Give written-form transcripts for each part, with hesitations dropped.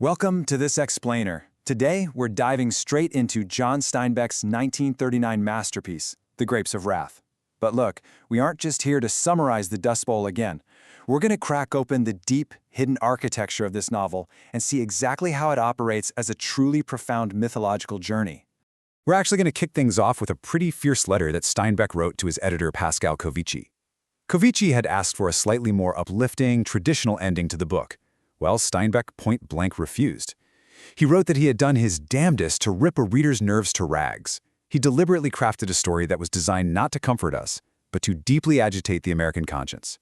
Welcome to this explainer. Today, we're diving straight into John Steinbeck's 1939 masterpiece, The Grapes of Wrath. But look, we aren't just here to summarize the Dust Bowl again. We're going to crack open the deep, hidden architecture of this novel and see exactly how it operates as a truly profound mythological journey. We're actually going to kick things off with a pretty fierce letter that Steinbeck wrote to his editor Pascal Covici. Covici had asked for a slightly more uplifting, traditional ending to the book. Well, Steinbeck point-blank refused. He wrote that he had done his damnedest to rip a reader's nerves to rags. He deliberately crafted a story that was designed not to comfort us, but to deeply agitate the American conscience.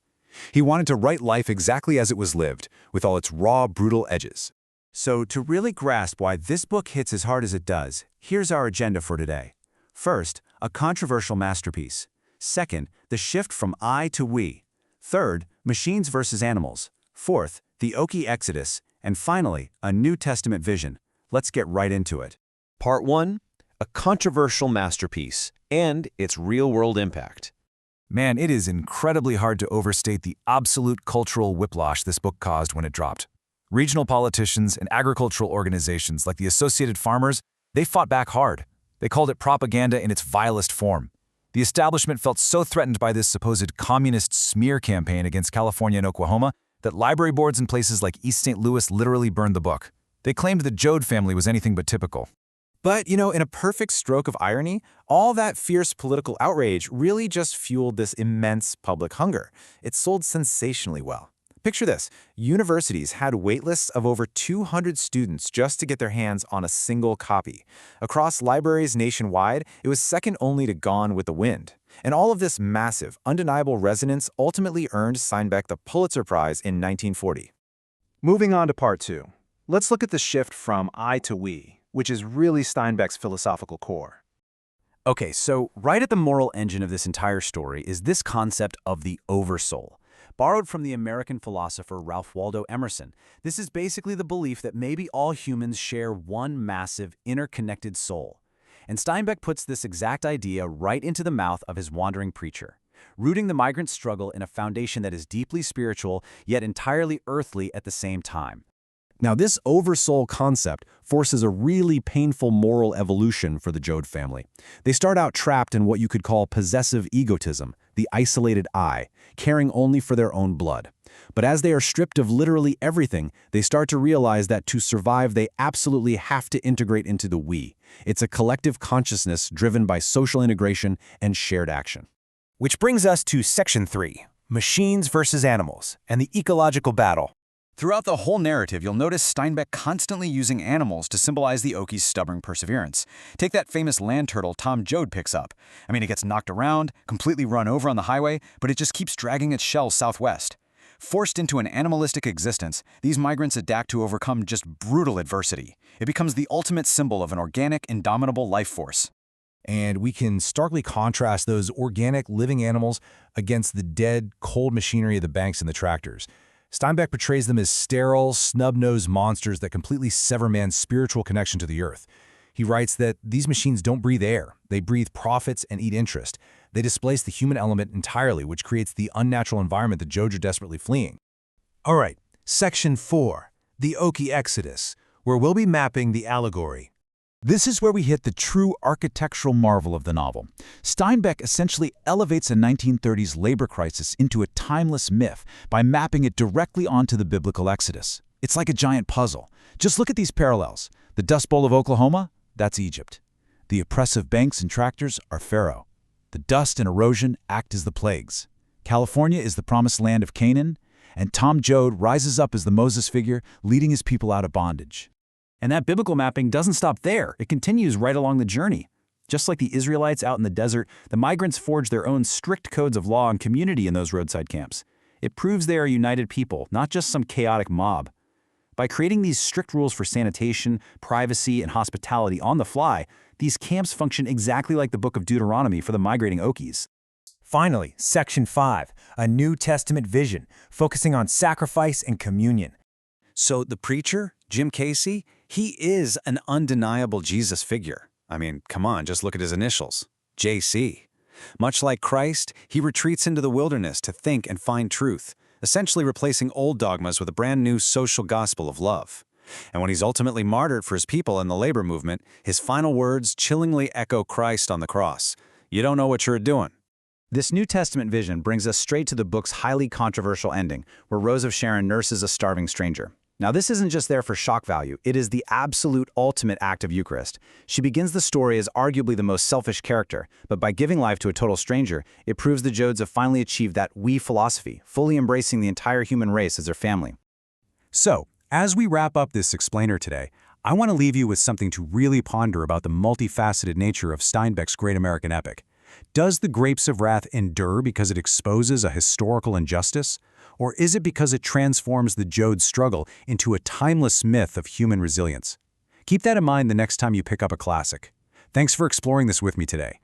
He wanted to write life exactly as it was lived, with all its raw, brutal edges. So, to really grasp why this book hits as hard as it does, here's our agenda for today. First, a controversial masterpiece. Second, the shift from I to we. Third, machines versus animals. Fourth, the Okie Exodus. And finally, a New Testament vision. Let's get right into it. Part 1, a controversial masterpiece and its real-world impact. Man, it is incredibly hard to overstate the absolute cultural whiplash this book caused when it dropped. Regional politicians and agricultural organizations like the Associated Farmers, they fought back hard. They called it propaganda in its vilest form. The establishment felt so threatened by this supposed communist smear campaign against California and Oklahoma that library boards in places like East St. Louis literally burned the book. They claimed the Joad family was anything but typical. But, in a perfect stroke of irony, all that fierce political outrage really just fueled this immense public hunger. It sold sensationally well. Picture this. Universities had waitlists of over 200 students just to get their hands on a single copy. Across libraries nationwide, it was second only to Gone with the Wind. And all of this massive, undeniable resonance ultimately earned Steinbeck the Pulitzer Prize in 1940. Moving on to part 2. Let's look at the shift from I to we, which is really Steinbeck's philosophical core. Okay, so right at the moral engine of this entire story is this concept of the oversoul. Borrowed from the American philosopher Ralph Waldo Emerson, this is basically the belief that maybe all humans share one massive, interconnected soul. And Steinbeck puts this exact idea right into the mouth of his wandering preacher, rooting the migrant struggle in a foundation that is deeply spiritual, yet entirely earthly at the same time. Now, this oversoul concept forces a really painful moral evolution for the Joad family. They start out trapped in what you could call possessive egotism, the isolated I, caring only for their own blood. But as they are stripped of literally everything, they start to realize that to survive, they absolutely have to integrate into the we. It's a collective consciousness driven by social integration and shared action. Which brings us to Section 3, Machines versus Animals, and the Ecological Battle. Throughout the whole narrative, you'll notice Steinbeck constantly using animals to symbolize the Okie's stubborn perseverance. Take that famous land turtle Tom Joad picks up. I mean, it gets knocked around, completely run over on the highway, but it just keeps dragging its shell southwest. Forced into an animalistic existence, these migrants adapt to overcome just brutal adversity. It becomes the ultimate symbol of an organic, indomitable life force. And we can starkly contrast those organic, living animals against the dead, cold machinery of the banks and the tractors. Steinbeck portrays them as sterile, snub-nosed monsters that completely sever man's spiritual connection to the earth. He writes that these machines don't breathe air. They breathe profits and eat interest. They displace the human element entirely, which creates the unnatural environment the Joads are desperately fleeing. All right, Section 4, the Okie Exodus, where we'll be mapping the allegory. This is where we hit the true architectural marvel of the novel. Steinbeck essentially elevates a 1930s labor crisis into a timeless myth by mapping it directly onto the biblical Exodus. It's like a giant puzzle. Just look at these parallels. The Dust Bowl of Oklahoma, that's Egypt. The oppressive banks and tractors are Pharaoh. The dust and erosion act as the plagues. California is the promised land of Canaan, and Tom Joad rises up as the Moses figure, leading his people out of bondage. And that biblical mapping doesn't stop there. It continues right along the journey. Just like the Israelites out in the desert, the migrants forge their own strict codes of law and community in those roadside camps. It proves they are a united people, not just some chaotic mob. By creating these strict rules for sanitation, privacy, and hospitality on the fly, these camps function exactly like the Book of Deuteronomy for the migrating Okies. Finally, Section 5, a New Testament vision, focusing on sacrifice and communion. So the preacher, Jim Casey, he is an undeniable Jesus figure. I mean, come on, just look at his initials, JC. Much like Christ, he retreats into the wilderness to think and find truth, essentially replacing old dogmas with a brand new social gospel of love. And when he's ultimately martyred for his people in the labor movement, his final words chillingly echo Christ on the cross. You don't know what you're doing. This New Testament vision brings us straight to the book's highly controversial ending, where Rose of Sharon nurses a starving stranger. Now, this isn't just there for shock value, it is the absolute ultimate act of Eucharist. She begins the story as arguably the most selfish character, but by giving life to a total stranger, it proves the Joads have finally achieved that we philosophy, fully embracing the entire human race as their family. So, as we wrap up this explainer today, I want to leave you with something to really ponder about the multifaceted nature of Steinbeck's great American epic. Does The Grapes of Wrath endure because it exposes a historical injustice? Or is it because it transforms the Joad struggle into a timeless myth of human resilience? Keep that in mind the next time you pick up a classic. Thanks for exploring this with me today.